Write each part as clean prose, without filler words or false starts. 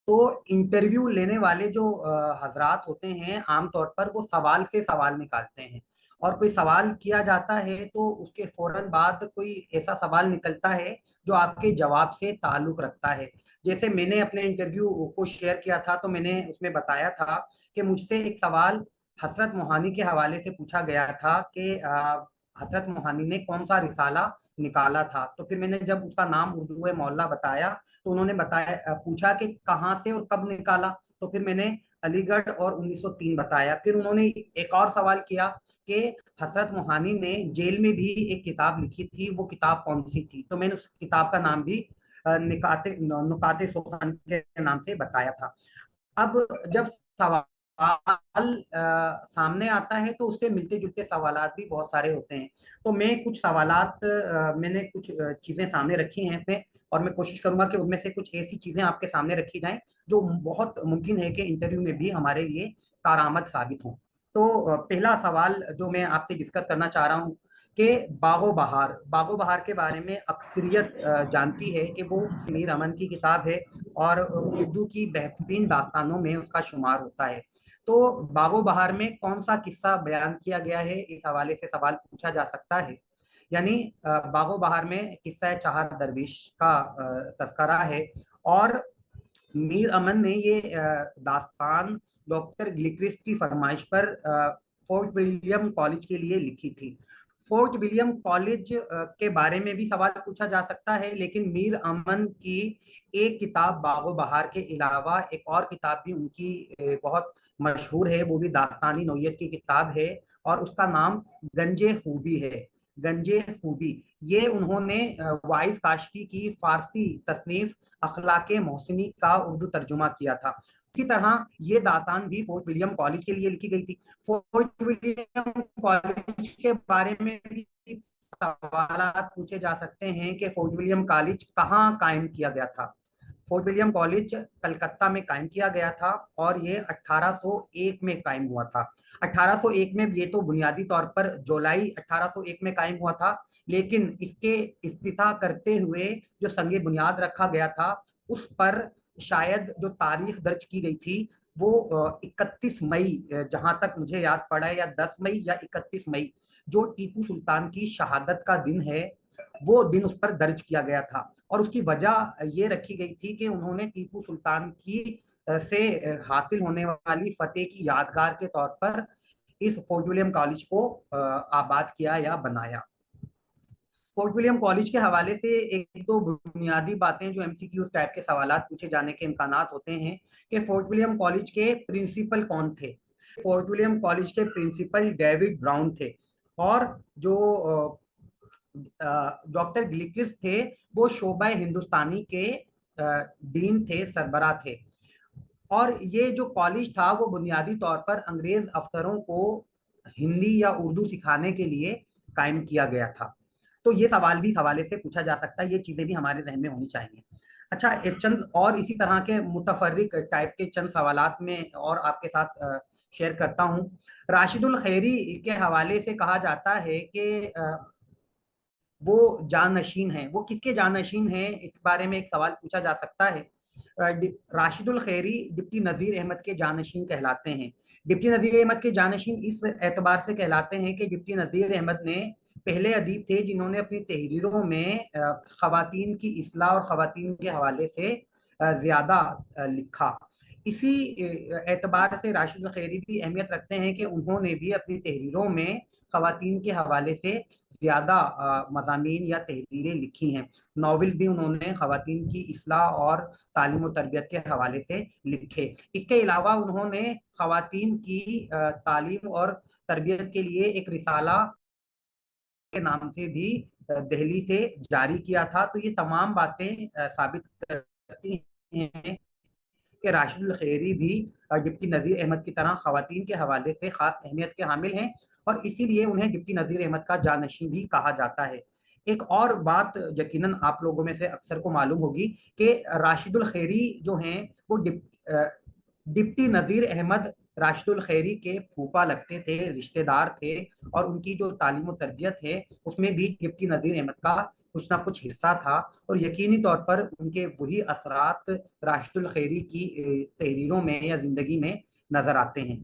तो इंटरव्यू लेने वाले जो हजरात होते हैं आमतौर पर वो सवाल से सवाल निकालते हैं, और कोई सवाल किया जाता है तो उसके फौरन बाद कोई ऐसा सवाल निकलता है जो आपके जवाब से ताल्लुक रखता है। जैसे मैंने अपने इंटरव्यू को शेयर किया था तो मैंने उसमें बताया था कि मुझसे एक सवाल हजरत मोहानी के हवाले से पूछा गया था कि हजरत मोहानी ने कौन सा रिसाला निकाला था। तो फिर मैंने जब उसका नाम उर्दू मौला बताया तो उन्होंने बताया, पूछा कि कहाँ से और कब निकाला। तो फिर मैंने अलीगढ़ और 1903 बताया। फिर उन्होंने एक और सवाल किया कि हजरत मोहानी ने जेल में भी एक किताब लिखी थी, वो किताब कौन सी थी। तो मैंने उस किताब का नाम भी नुकाते सुखान के नाम से बताया था। अब जब सवाल सामने आता है तो उससे मिलते जुलते सवालात भी बहुत सारे होते हैं। तो मैं कुछ सवालात मैंने कुछ चीजें सामने रखी हैं इसमें, और मैं कोशिश करूंगा कि उनमें से कुछ ऐसी चीजें आपके सामने रखी जाएं जो बहुत मुमकिन है कि इंटरव्यू में भी हमारे लिए कारआमद साबित हो। तो पहला सवाल जो मैं आपसे डिस्कस करना चाह रहा हूँ कि बागो बहार के बारे में अक्सरियत जानती है कि वो मीर अमन की किताब है और उर्दू की बेहतरीन दास्तानों में उसका शुमार होता है। तो बागो बहार में कौन सा किस्सा बयान किया गया है, इस हवाले से सवाल पूछा जा सकता है। यानी बागो बहार में किस्सा चार दरविश का तस्करा है, और मीर अमन ने ये दास्तान डॉक्टर ग्लिक्रिस्ट की फरमाइश पर फोर्ट विलियम कॉलेज के लिए लिखी थी। फोर्ट विलियम कॉलेज के बारे में भी सवाल पूछा जा सकता है, लेकिन मीर अमन की एक किताब बागो बहार के अलावा एक और किताब भी उनकी बहुत मशहूर है, वो भी दास्तानी नौयत की किताब है, और उसका नाम गंजे खूबी है। गंजे खूबी ये उन्होंने वाइस काशफी की फारसी तसनीफ अखलाके मोहसिनी का उर्दू तर्जुमा किया था। इसी तरह ये दास्तान भी फोर्ट विलियम कॉलेज के लिए लिखी गई थी। फोर्ट विलियम कॉलेज के बारे में भी सवाल पूछे जा सकते हैं कि फोर्ट विलियम कॉलेज कहाँ कायम किया गया था। फोर्ट विलियम कॉलेज कलकत्ता में कायम किया गया था, और ये 1801 में कायम हुआ था। 1801 में ये तो बुनियादी तौर पर जुलाई 1801 में कायम हुआ था, लेकिन इसके इफ्तिताह करते हुए जो संगे बुनियाद रखा गया था उस पर शायद जो तारीख दर्ज की गई थी वो 31 मई, जहां तक मुझे याद पड़ा है, या 10 मई या 31 मई, जो टीपू सुल्तान की शहादत का दिन है, वो दिन उस पर दर्ज किया गया था। और उसकी वजह ये रखी गई थी कि उन्होंने टीपू सुल्तान की से हासिल होने वाली फतेह की यादगार के तौर पर इस फोर्ट विलियम कॉलेज को आबाद किया या बनाया। फोर्ट विलियम कॉलेज के हवाले से एक दो बुनियादी बातें जो एमसीक्यू टाइप के सवालात पूछे जाने के इम्कानात होते हैं कि फोर्ट विलियम कॉलेज के प्रिंसिपल कौन थे। फोर्ट विलियम कॉलेज के प्रिंसिपल डेविड ब्राउन थे, और जो डॉक्टर ग्लिक्रिस्ट थे वो शोबा हिंदुस्तानी के डीन थे, सरबरा थे। और ये जो कॉलेज था वो बुनियादी तौर पर अंग्रेज अफसरों को हिंदी या उर्दू सिखाने के लिए कायम किया गया था। तो ये सवाल भी हवाले से पूछा जा सकता है, ये चीजें भी हमारे जहन में होनी चाहिए। अच्छा, एक चंद और इसी तरह के मुतफर्रिक टाइप के चंद सवालात में और आपके साथ शेयर करता हूँ। राशिदुल खैरी के हवाले से कहा जाता है कि वो जानशीन हैं। वो किसके जानशीन हैं, इस बारे में एक सवाल पूछा जा सकता है। राशिदुल खैरी डिप्टी नज़ीर अहमद के जानशीन कहलाते हैं। डिप्टी नज़ीर अहमद के जानशीन इस एतबार से कहलाते हैं कि डिप्टी नज़ीर अहमद ने पहले अदीब थे जिन्होंने अपनी तहरीरों में खवातीन की इस्लाह और खवातीन के हवाले से ज़्यादा लिखा। इसी एतबार से राशिदुल खैरी भी अहमियत रखते हैं कि उन्होंने भी अपनी तहरीरों में खवातीन के हवाले से ज्यादा मज़ामीन या तहरीरें लिखी हैं। नावल भी उन्होंने खवातीन की इस्लाह और तालीम और तरबियत के हवाले से लिखे। इसके अलावा उन्होंने खवातीन की तालीम और तरबियत के लिए एक रिसाला के नाम से भी दिल्ली से जारी किया था। तो ये तमाम बातें साबित करती हैं कि राशिदुल खैरी भी डिप्टी नज़ीर अहमद की तरह खवातीन के हवाले से खास अहमियत के हामिल हैं, और इसीलिए उन्हें डिप्टी नज़ीर अहमद का जानशीन भी कहा जाता है। एक और बात यकीनन आप लोगों में से अक्सर को मालूम होगी कि राशिदुल खैरी जो हैं वो डिप्टी नज़ीर अहमद राशिदुल खैरी के फूफा लगते थे, रिश्तेदार थे, और उनकी जो तालीम और तरबियत है उसमें भी डिप्टी नज़ीर अहमद का कुछ ना कुछ हिस्सा था, और यकीनी तौर पर उनके वही असरात राशिदुल खैरी की तहरीरों में या जिंदगी में नजर आते हैं।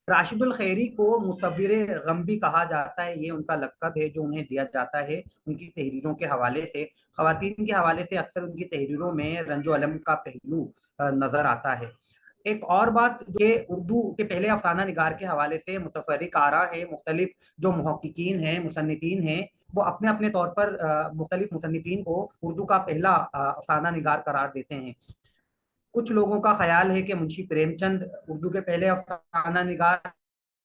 राशिदुल खैरी को मुसव्विर गम भी कहा जाता है, ये उनका लक़ब है जो उन्हें दिया जाता है उनकी तहरीरों के हवाले से। ख़वातीन के हवाले से अक्सर उनकी तहरीरों में रंजो अलम का पहलू नज़र आता है। एक और बात ये उर्दू के पहले अफसाना निगार के हवाले से मुतफर्रिक आरा है, मुख्तलिफ जो मुहक्किकीन हैं, मुसन्निफीन हैं, वो अपने अपने तौर पर मुख्तलिफ मुसन्निफीन को उर्दू का पहला अफसाना निगार करार देते हैं। कुछ लोगों का ख्याल है कि मुंशी प्रेमचंद उर्दू के पहले अफसाना निगार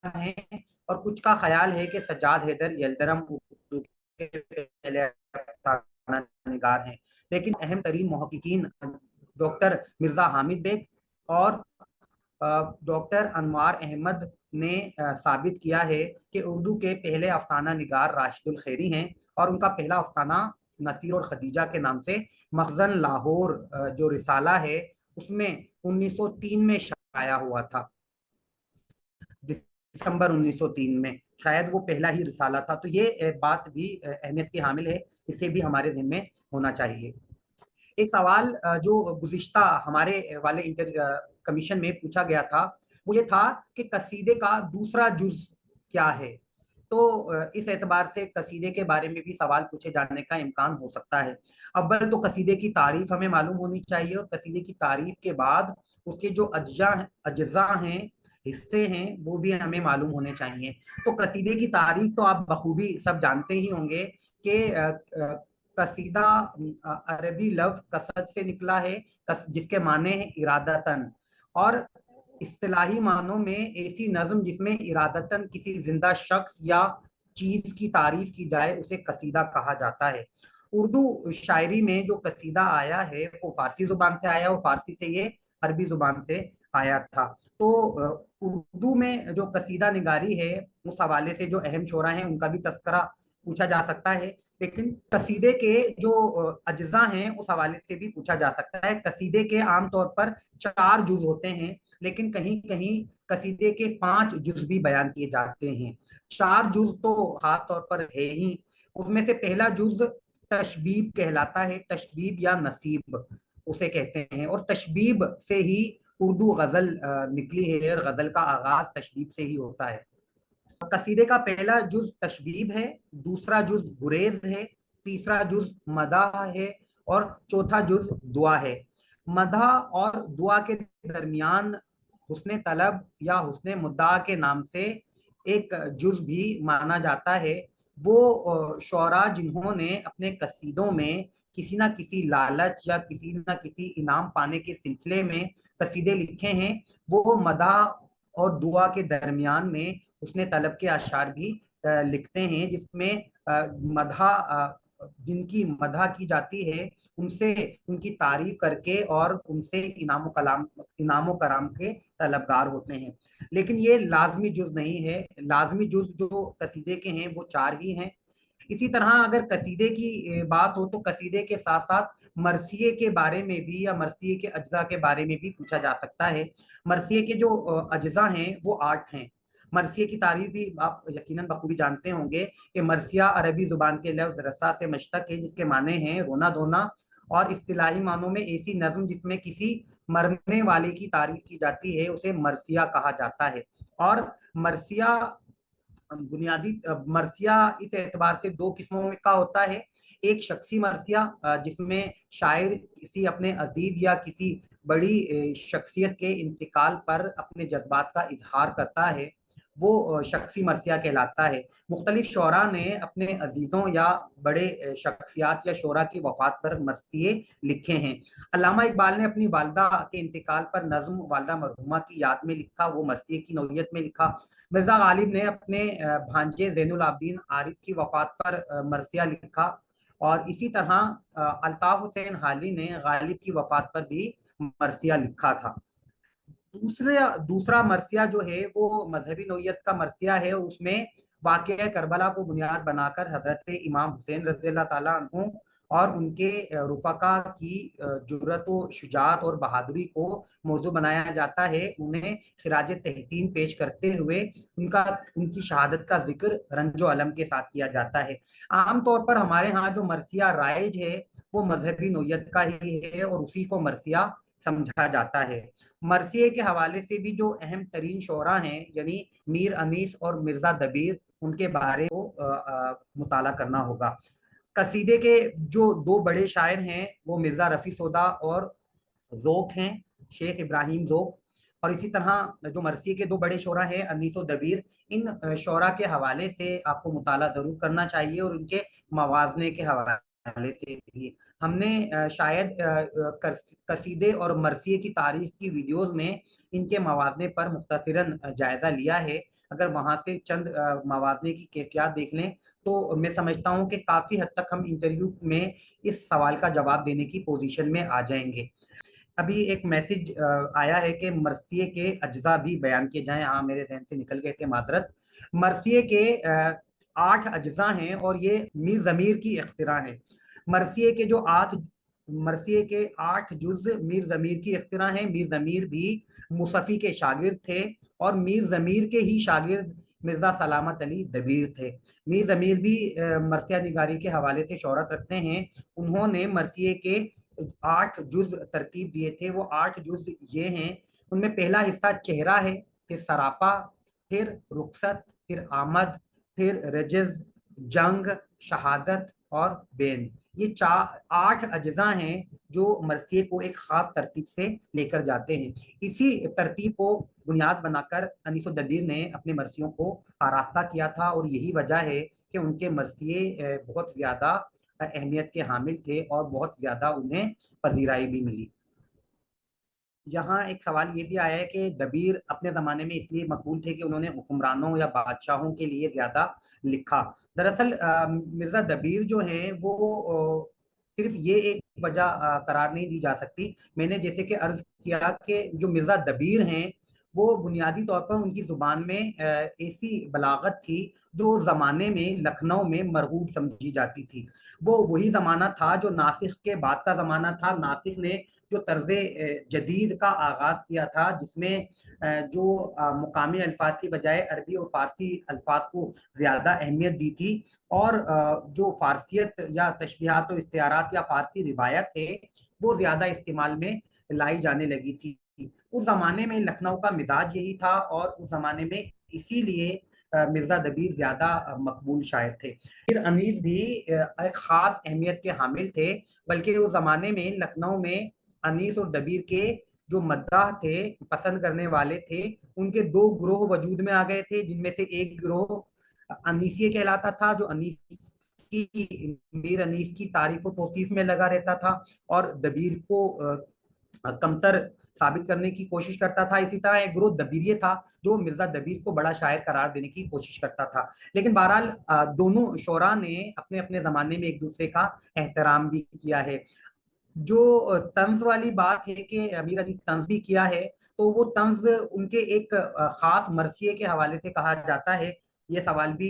हैं, और कुछ का ख्याल है कि सज्जाद हैदर यलदरम उर्दू के पहले अफसाना निगार हैं। लेकिन अहम तरीन मुहक्किकीन डॉक्टर मिर्जा हामिद बेग और डॉक्टर अनवार अहमद ने साबित किया है कि उर्दू के पहले अफसाना निगार राशिदुल खैरी हैं, और उनका पहला अफसाना नसीर और खदीजा के नाम से मखजन लाहौर जो रिसाला है उसमें 1903 में शाया हुआ था, दिसंबर 1903 में शायद वो पहला ही रिसाला था। तो ये बात भी अहमियत की हामिल है, इसे भी हमारे ज़हन में होना चाहिए। एक सवाल जो गुज़िश्ता हमारे वाले इंटर कमीशन में पूछा गया था वो ये था कि कसीदे का दूसरा जुज़ क्या है। तो इस एतबार से कसीदे के बारे में भी सवाल पूछे जाने का इम्कान हो सकता है। अव्वल तो कसीदे की तारीफ हमें मालूम होनी चाहिए, और कसीदे की तारीफ के बाद उसके जो अज्जा हैं, हिस्से हैं, वो भी हमें मालूम होने चाहिए। तो कसीदे की तारीफ तो आप बखूबी सब जानते ही होंगे कि कसीदा अरबी लफ्ज कसद से निकला है, जिसके माने हैं इरादतन, और इस्तिलाही मानों में ऐसी नज्म जिसमें इरादतन किसी जिंदा शख्स या चीज की तारीफ की जाए उसे कसीदा कहा जाता है। उर्दू शायरी में जो कसीदा आया है वो फारसी जुबान से आया, और फारसी से ये अरबी जुबान से आया था। तो उर्दू में जो कसीदा निगारी है उस हवाले से जो अहम शोरा हैं उनका भी तस्करा पूछा जा सकता है, लेकिन कसीदे के जो अज्जा हैं उस हवाले से भी पूछा जा सकता है। कसीदे के आमतौर पर 4 जुज होते हैं, लेकिन कहीं कहीं कसीदे के 5 जुज भी बयान किए जाते हैं। 4 जुज तो खास तौर पर है ही। उसमें से पहला जुज तशबीब कहलाता है, तशबीब या नसीब उसे कहते हैं, और तशबीब से ही उर्दू गजल निकली है, और गजल का आगाज तशबीब से ही होता है। कसीदे का पहला जुज तशबीब है, दूसरा जुज गुरेज है, तीसरा जुज मदाह है, और चौथा जुज दुआ है। मदाह और दुआ के दरमियान हुस्ने तलब या हुस्ने मुद्दा के नाम से एक जुज भी माना जाता है। वो शौरा जिन्होंने अपने कसीदों में किसी ना किसी लालच या किसी ना किसी इनाम पाने के सिलसिले में कसीदे लिखे हैं, वो मदाह और दुआ के दरमियान में उसने तलब के अशार भी लिखते हैं, जिसमें मधा जिनकी मधा की जाती है उनसे उनकी तारीफ करके और उनसे इनामो कराम के तलबगार होते हैं। लेकिन ये लाजमी जुज नहीं है, लाजमी जुज जो कसीदे के हैं वो 4 ही हैं। इसी तरह अगर कसीदे की बात हो तो कसीदे के साथ साथ मरसिए के बारे में भी या मरसिए के अज्जा के बारे में भी पूछा जा सकता है। मरसिए के जो अज्जा हैं वो 8 हैं। मरसिए की तारीफ भी आप यकीनन बखूबी जानते होंगे कि मरसिया अरबी जुबान के लफ्ज रसा से मश्तक है, जिसके माने हैं रोना धोना, और इस्तिलाही मानों में ऐसी नज्म जिसमें किसी मरने वाले की तारीफ की जाती है उसे मरसिया कहा जाता है। और मरसिया बुनियादी मरसिया इस एतबार से 2 किस्मों में का होता है। एक शख्सी मरसिया जिसमें शायर किसी अपने अजीज या किसी बड़ी शख्सियत के इंतकाल पर अपने जज्बात का इजहार करता है, वो शख्सी मरसिया कहलाता है। मुख्तलिफ शोरा ने अपने अजीजों या बड़े शख्सियात या शोरा की वफात पर मरसिए लिखे हैं। अल्लामा इकबाल ने अपनी वालदा के इंतकाल पर नज्म वालदा मरहुमा की याद में लिखा, वो मरसिए की नौयत में लिखा। मिर्जा गालिब ने अपने भांजे जैनुल आबदीन आरिफ की वफात पर मरसिया लिखा, और इसी तरह अल्ताफ हुसैन हाली ने गालिब की वफात पर भी मरसिया लिखा था। दूसरा मरसिया जो है वो मजहबी नौयत का मरसिया है। उसमें वाक़या करबला को बुनियाद बनाकर हजरत इमाम हुसैन रज़ी अल्लाह ताला अन्हु اور ان کے رفقا کی جرأت و شجاعت اور بہادری کو موضوع بنایا جاتا ہے. انہیں خراج تحسین پیش کرتے ہوئے ان کی شہادت کا ذکر رنج و علم کے ساتھ کیا جاتا ہے. عام طور پر ہمارے ہاں جو مرثیہ رائج ہے وہ مذہبی نوعیت کا ہی ہے اور اسی کو مرثیہ سمجھا جاتا ہے. مرثیے کے حوالے سے بھی جو اہم ترین شعراء ہیں یعنی میر انیس اور مرزا دبیر، ان کے بارے کو مطالعہ کرنا ہوگا. قصیدے کے جو دو بڑے شاعر ہیں وہ مرزا رفیع سودا اور ذوق ہیں، شیخ ابراہیم ذوق. اور اسی طرح جو مرثیے کے دو بڑے شعراء ہیں انیس و دبیر، ان شعراء کے حوالے سے آپ کو مطالعہ ضرور کرنا چاہیے اور ان کے موازنے کے حوالے سے بھی. ہم نے شاید قصیدے اور مرثیے کی تاریخ کی ویڈیوز میں ان کے موازنے پر مختصراً جائزہ لیا ہے. اگر وہاں سے چند موازنے کی کیفیات دیکھ لیں تو میں سمجھتا ہوں کہ کافی حد تک ہم انٹرویو میں اس سوال کا جواب دینے کی پوزیشن میں آ جائیں گے. ابھی ایک میسج آیا ہے کہ مرثیے کے اجزاء بھی بیان کیے جائیں. ہاں میرے ذہن سے نکل گئے تھے، معذرت. مرثیے کے 8 اجزاء ہیں اور یہ میر ضمیر کی اختراع ہے. مرثیے کے 8 جز میر ضمیر کی اختراع ہیں. میر ضمیر بھی مصفی کے شاگرد تھے اور میر ضمیر کے ہی شاگرد مرزا سلامت علی دبیر تھے. میر ضمیر بھی مرثیہ نگاری کے حوالے سے شہرت رکھتے ہیں. انہوں نے مرثیے کے 8 جز ترتیب دیے تھے. وہ 8 جز یہ ہیں، ان میں پہلا حصہ چہرہ ہے، پھر سراپا، پھر رخصت، پھر آمد، پھر رجز، جنگ، شہادت اور بین. یہ 8 اجزاء ہیں جو مرثیے کو ایک خاص ترتیب سے لے کر جاتے ہیں. اسی ترتیب کو بنیاد بنا کر انیس الدبیر نے اپنے مرثیوں کو آراستہ کیا تھا اور یہی وجہ ہے کہ ان کے مرثیے بہت زیادہ اہمیت کے حامل تھے اور بہت زیادہ انہیں پذیرائی بھی ملی. یہاں ایک سوال یہ بھی آیا ہے کہ دبیر اپنے زمانے میں اس لیے مقبول تھے کہ انہوں نے حکمرانوں یا بادشاہوں کے لیے زیادہ لکھا. دراصل مرزا دبیر جو ہیں وہ صرف یہ ایک وجہ قرار نہیں دی جا سکتی. میں نے جیسے کہ عرض کیا کہ جو مرزا دبیر ہیں وہ بنیادی طور پر ان کی زبان میں ایسی بلاغت تھی جو زمانے میں لکھنؤ میں مرغوب سمجھی جاتی تھی. وہ وہی زمانہ تھا جو ناسخ کے بعد کا زمانہ تھا. ناسخ نے جو طرز جدید کا آغاز کیا تھا جس میں جو مقامی الفاظ کی بجائے عربی اور فارسی الفاظ کو زیادہ اہمیت دی تھی اور جو فارسیت یا تشبیہات و استعارات یا فارسی روایت ہے وہ زیادہ استعمال میں لائی جانے لگی تھی. اس زمانے میں لکھنؤ کا مزاج یہی تھا اور اس زمانے میں اسی لیے مرزا دبیر زیادہ مقبول شاعر تھے. پھر انیس بھی ایک خاص اہمیت کے حامل تھے، بلکہ اس زمانے میں لکھنؤ میں انیس اور دبیر کے جو مداح تھے، پسند کرنے والے تھے، ان کے 2 گروہ وجود میں آ گئے تھے، جن میں سے ایک گروہ انیسیہ کہلاتا تھا جو میر انیس کی تعریف و توصیف میں لگا رہتا تھا اور دبیر کو کمتر ثابت کرنے کی کوشش کرتا تھا. اسی طرح ایک گروہ دبیریہ تھا جو مرزا دبیر کو بڑا شاعر قرار دینے کی کوشش کرتا تھا. لیکن بہرحال دونوں شعراء نے اپنے اپنے زمانے میں ایک دوسرے کا احترام بھی کیا ہے. جو طنز والی بات ہے کہ امیر علی طنز بھی کیا ہے، تو وہ طنز ان کے ایک خاص مرثیے کے حوالے سے کہا جاتا ہے. یہ سوال بھی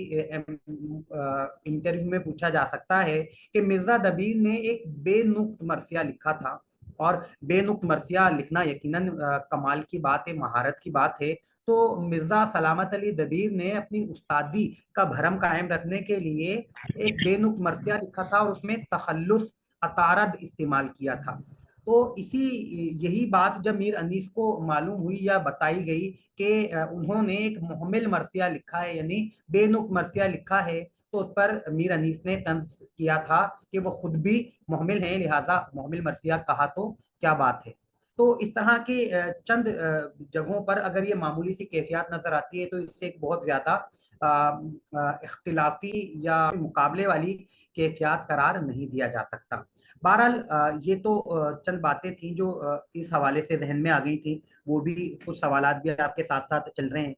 انٹرویو میں پوچھا جا سکتا ہے کہ مرزا دبیر نے ایک بے نقط مرثیہ لکھا تھا، اور بے نقط مرثیہ لکھنا یقیناً کمال کی بات ہے، مہارت کی بات ہے. تو مرزا سلامت علی دبیر نے اپنی استادی کا بھرم قائم رکھنے کے لیے ایک بے نقط مرثیہ لکھا تھا اور اس میں تخلص عطارد استعمال کیا تھا. تو یہی بات جب میر انیس کو معلوم ہوئی یا بتائی گئی کہ انہوں نے ایک محمل مرثیہ لکھا ہے یعنی بے نقط مرثیہ لکھا ہے، تو اس پر میر انیس نے طنز کیا تھا کہ وہ خود بھی محمل ہیں، لہذا محمل مرثیہ کہا تو کیا بات ہے. تو اس طرح کے چند جگہوں پر اگر یہ معمولی سی کیفیات نظر آتی ہے تو اس سے ایک بہت زیادہ اختلافی یا مقابلے والی کیفیات قرار نہیں دیا جا سکتا. بہرحال یہ تو چند باتیں تھیں جو اس حوالے سے ذہن میں آ گئی تھیں. وہ بھی کچھ سوالات بھی آپ کے ساتھ ساتھ چل رہے ہیں.